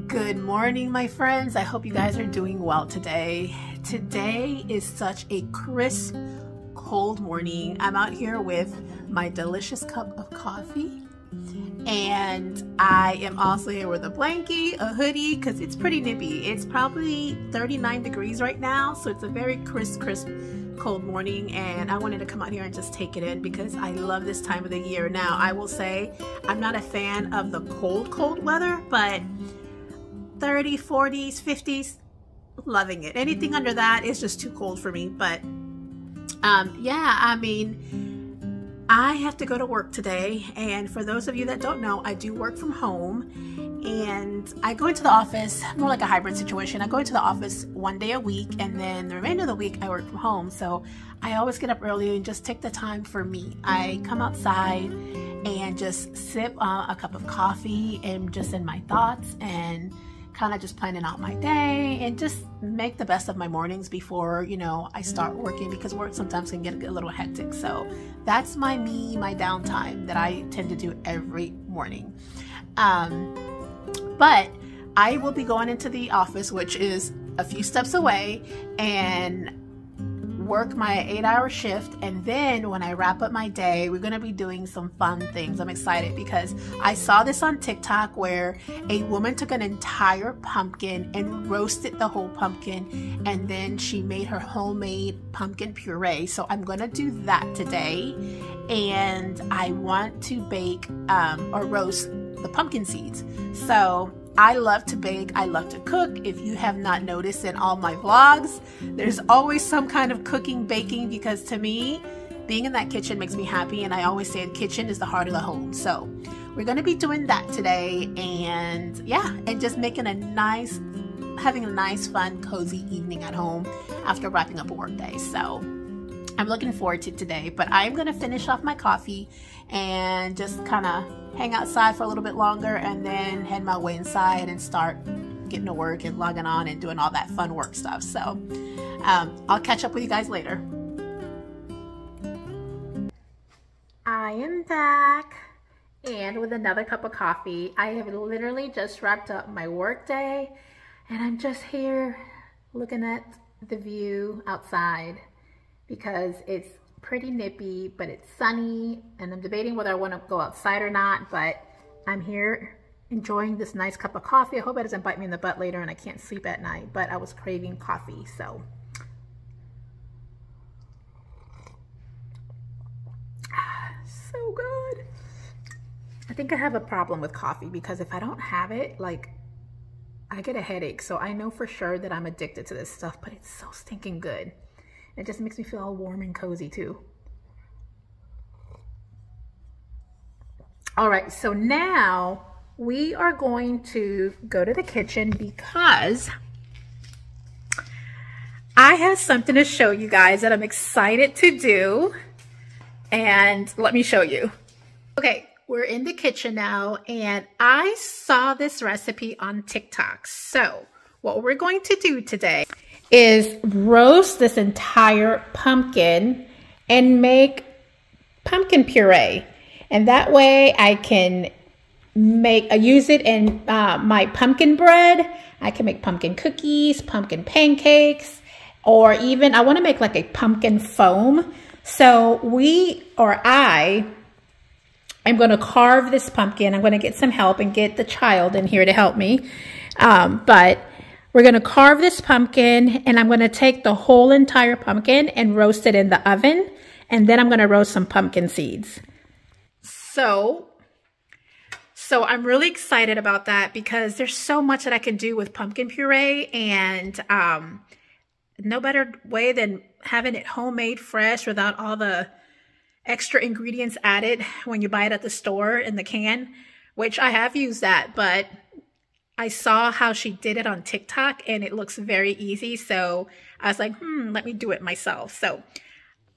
Good morning, my friends. I hope you guys are doing well today. Today is such a crisp, cold morning. I'm out here with my delicious cup of coffee, and I am also here with a blankie, a hoodie, because it's pretty nippy. It's probably 39 degrees right now, so it's a very crisp, cold morning, and I wanted to come out here and just take it in because I love this time of the year. Now, I will say I'm not a fan of the cold weather, but 30s, 40s, 50s, loving it. Anything under that is just too cold for me. But yeah, I mean, I have to go to work today, and for those of you that don't know, I do work from home, and I go into the office more like a hybrid situation. I go into the office one day a week, and then the remainder of the week I work from home. So I always get up early and just take the time for me. I come outside and just sip a cup of coffee and just in my thoughts and kind of just planning out my day and just make the best of my mornings before, you know, I start working, because work sometimes can get a little hectic. So that's my downtime that I tend to do every morning. But I will be going into the office, which is a few steps away, and work my 8-hour shift, and then when I wrap up my day, we're going to be doing some fun things. I'm excited because I saw this on TikTok where a woman took an entire pumpkin and roasted the whole pumpkin, and then she made her homemade pumpkin puree. So I'm going to do that today, and I want to bake or roast the pumpkin seeds. So I love to bake, I love to cook. If you have not noticed in all my vlogs, there's always some kind of cooking, baking, because to me, being in that kitchen makes me happy, and I always say the kitchen is the heart of the home. So we're going to be doing that today, and yeah, and just making having a nice, fun, cozy evening at home after wrapping up a work day. So I'm looking forward to today, but I'm going to finish off my coffee and just kind of hang outside for a little bit longer, and then head my way inside and start getting to work and logging on and doing all that fun work stuff. So I'll catch up with you guys later. I am back, and with another cup of coffee. I have literally just wrapped up my work day, and I'm just here looking at the view outside because it's pretty nippy, but it's sunny, and I'm debating whether I want to go outside or not, but I'm here enjoying this nice cup of coffee. I hope it doesn't bite me in the butt later and I can't sleep at night, but I was craving coffee. So so good. I think I have a problem with coffee because if I don't have it, like, I get a headache. So I know for sure that I'm addicted to this stuff, but it's so stinking good. It just makes me feel all warm and cozy too. All right, so now we are going to go to the kitchen because I have something to show you guys that I'm excited to do. And let me show you. Okay, we're in the kitchen now, and I saw this recipe on TikTok. So what we're going to do today is roast this entire pumpkin and make pumpkin puree. And that way I can use it in my pumpkin bread. I can make pumpkin cookies, pumpkin pancakes, or even I want to make like a pumpkin foam. So I'm going to carve this pumpkin. I'm going to get some help and get the child in here to help me. But we're going to carve this pumpkin, and I'm going to take the whole entire pumpkin and roast it in the oven. And then I'm going to roast some pumpkin seeds. So I'm really excited about that because there's so much that I can do with pumpkin puree, and no better way than having it homemade, fresh, without all the extra ingredients added when you buy it at the store in the can, which I have used that, but I saw how she did it on TikTok and it looks very easy. So I was like, let me do it myself. So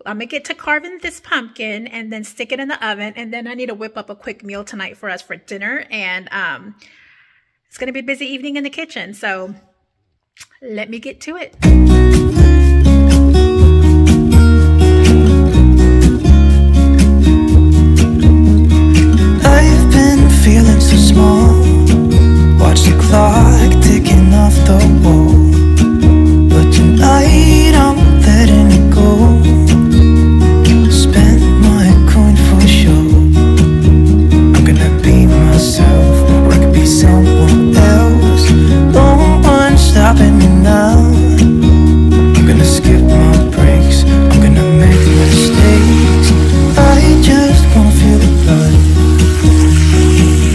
I'm gonna get to carving this pumpkin and then stick it in the oven. And then I need to whip up a quick meal tonight for us for dinner. And it's gonna be a busy evening in the kitchen. So let me get to it. Feeling so small, watch the clock ticking off the wall. But tonight I'm letting it go. Spend my coin for sure. I'm gonna be myself, or I could be someone else. No one's stopping me now. I'm gonna skip my breaks, I'm gonna make mistakes. I just wanna feel the blood.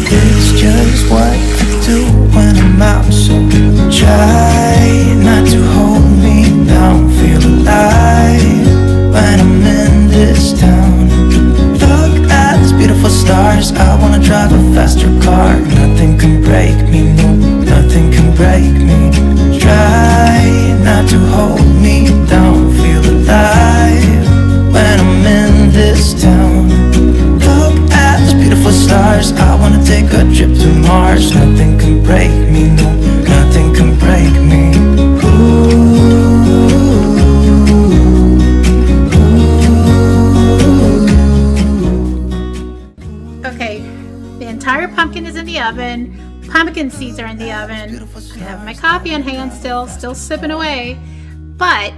It's just what I do when I'm out, so try not to hold me down. Feel alive when I'm in this town. Look at these beautiful stars, I wanna drive a faster car. Nothing can break me, no, nothing can break me. Try not to hold me down. Feel alive when I'm in this town. Look at these beautiful stars, I wanna take a trip to Mars. Nothing can break me, no, nothing can break me. Okay, the entire pumpkin is in the oven. Pumpkin seeds are in the oven. I have my coffee in hand still sipping away. But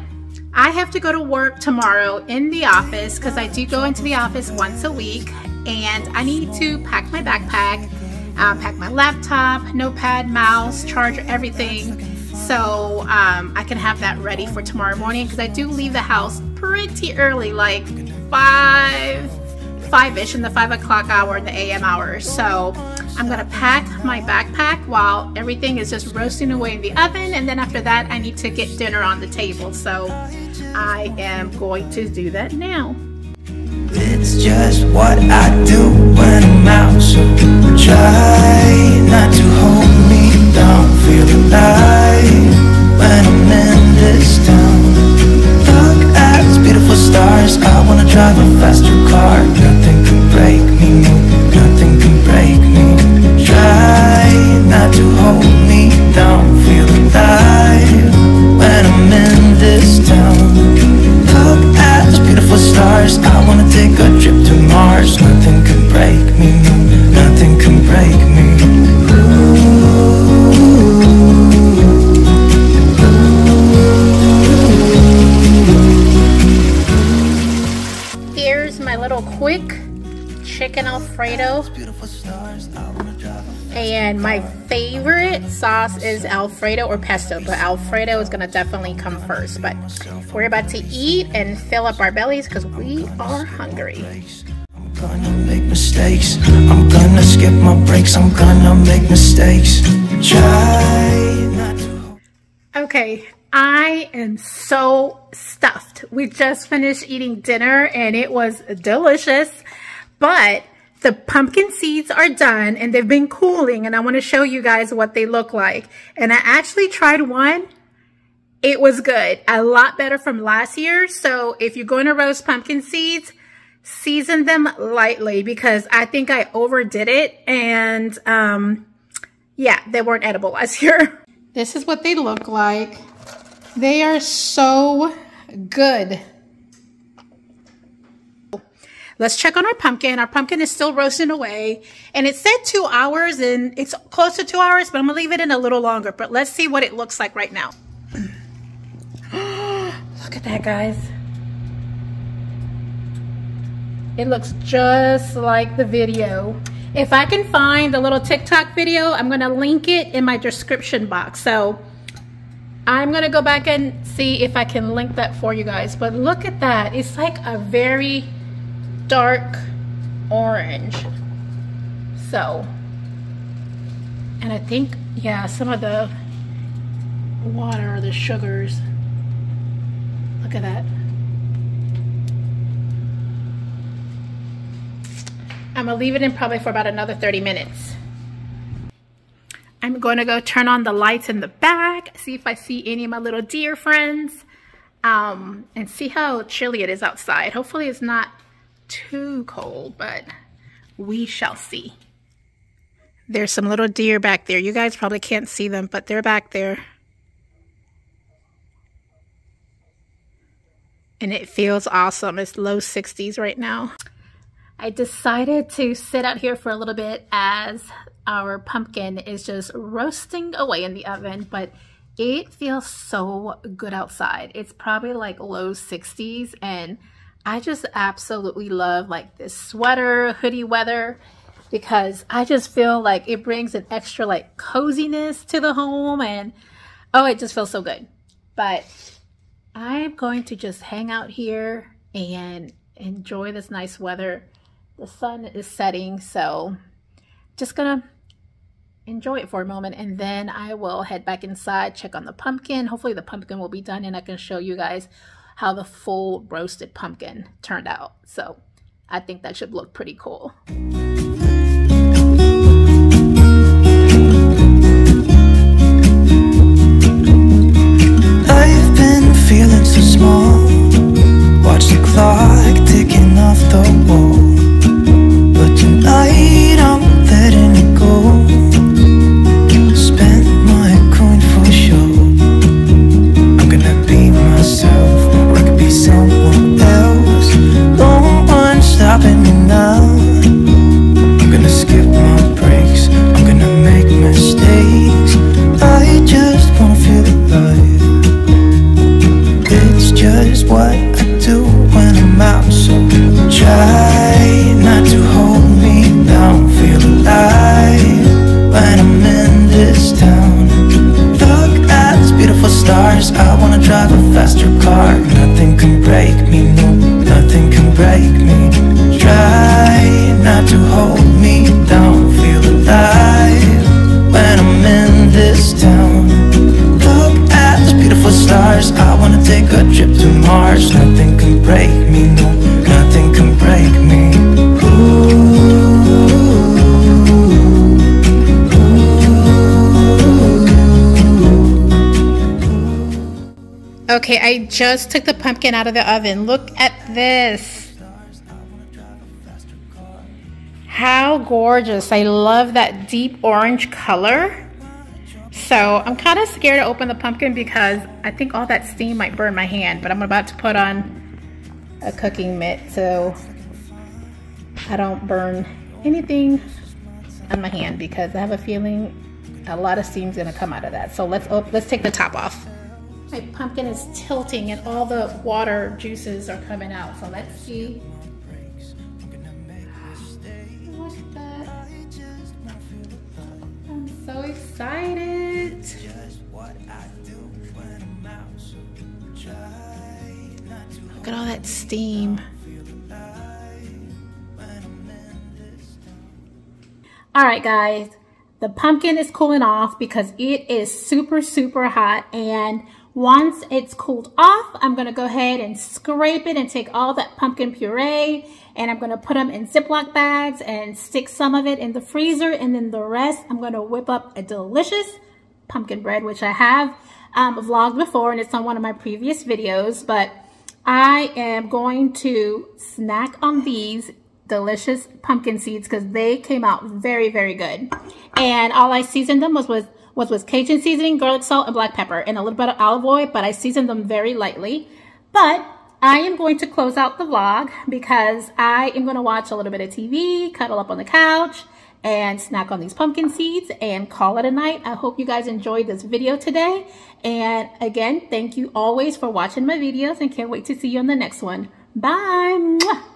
I have to go to work tomorrow in the office because I do go into the office once a week, and I need to pack my backpack, pack my laptop, notepad, mouse, charger, everything, so I can have that ready for tomorrow morning because I do leave the house pretty early, like 5-ish in the 5 o'clock hour, the AM hour. So I'm gonna pack my backpack while everything is just roasting away in the oven, and then after that I need to get dinner on the table. So I am going to do that now. It's just what I do when I'm out, so try not to hold me down. Feel alive when I'm in this town. Look at these beautiful stars, I wanna drive a faster car. Nothing can break me, no, nothing can break me. Try not to hold me down. Feel alive when I'm in this town. Look at these beautiful stars, I wanna take a trip to Mars. Nothing can break me, no, nothing can break me. Here's my little quick chicken Alfredo. And my favorite sauce is Alfredo or pesto, but Alfredo is gonna definitely come first. But we're about to eat and fill up our bellies because we are hungry. I'm gonna make mistakes, I'm gonna skip my breaks, I'm gonna make mistakes. Try not to. Okay, I am so stuffed. We just finished eating dinner and it was delicious, but the pumpkin seeds are done and they've been cooling, and I want to show you guys what they look like. And I actually tried one. It was good. A lot better from last year. So if you're going to roast pumpkin seeds, season them lightly because I think I overdid it. And yeah, they weren't edible last year. This is what they look like. They are so good. let's check on our pumpkin. Our pumpkin is still roasting away, and it said 2 hours, and it's close to 2 hours, but I'm gonna leave it in a little longer. But let's see what it looks like right now. Look at that, guys. It looks just like the video. If I can find a little TikTok video, I'm gonna link it in my description box. So I'm gonna go back and see if I can link that for you guys. But look at that. It's like a very dark orange. So, and I think, yeah, some of the water or the sugars. Look at that. I'm gonna leave it in probably for about another 30 minutes. I'm going to go turn on the lights in the back, see if I see any of my little deer friends, and see how chilly it is outside. Hopefully it's not too cold, but we shall see. There's some little deer back there. You guys probably can't see them, but they're back there. And it feels awesome. It's low 60s right now. I decided to sit out here for a little bit as our pumpkin is just roasting away in the oven, but it feels so good outside. It's probably like low 60s, and I just absolutely love like this sweater, hoodie weather, because I just feel like it brings an extra like coziness to the home, and oh, it just feels so good. But I'm going to just hang out here and enjoy this nice weather. The sun is setting, so just gonna enjoy it for a moment, and then I will head back inside, check on the pumpkin. Hopefully the pumpkin will be done and I can show you guys how the full roasted pumpkin turned out. So I think that should look pretty cool. I've been feeling so small. Watch the clock ticking off the wall. But tonight I'm letting it go. Spend my coin for sure. I'm gonna be myself, or I could be someone else. No one's stopping me now. I'm gonna skip my breaks, I'm gonna make mistakes. I just wanna feel alive. It's just what I do when I'm out, so try not to hold me down. Feel alive when I'm in this town. Look at these beautiful stars. I wanna drive a faster car. Nothing can break me, no, nothing can break me. Try not to hold me down. Feel alive when I'm in this town. Look at these beautiful stars. I wanna take a trip to Mars. Nothing can break me, no, nothing can break me. Okay, I just took the pumpkin out of the oven. Look at this. How gorgeous. I love that deep orange color. So I'm kind of scared to open the pumpkin because I think all that steam might burn my hand, but I'm about to put on a cooking mitt so I don't burn anything on my hand, because I have a feeling a lot of steam's gonna come out of that. So let's take the top off. My pumpkin is tilting and all the water juices are coming out. So let's see. Look at that. I'm so excited. Look at all that steam. All right, guys. The pumpkin is cooling off because it is super, super hot, and once it's cooled off, I'm going to go ahead and scrape it and take all that pumpkin puree, and I'm going to put them in Ziploc bags and stick some of it in the freezer, and then the rest I'm going to whip up a delicious pumpkin bread, which I have vlogged before, and it's on one of my previous videos, but I am going to snack on these delicious pumpkin seeds because they came out very, very good. And all I seasoned them was with Cajun seasoning, garlic salt, and black pepper, and a little bit of olive oil, but I seasoned them very lightly. But I am going to close out the vlog because I am going to watch a little bit of TV, cuddle up on the couch, and snack on these pumpkin seeds and call it a night. I hope you guys enjoyed this video today. And again, thank you always for watching my videos and can't wait to see you on the next one. Bye.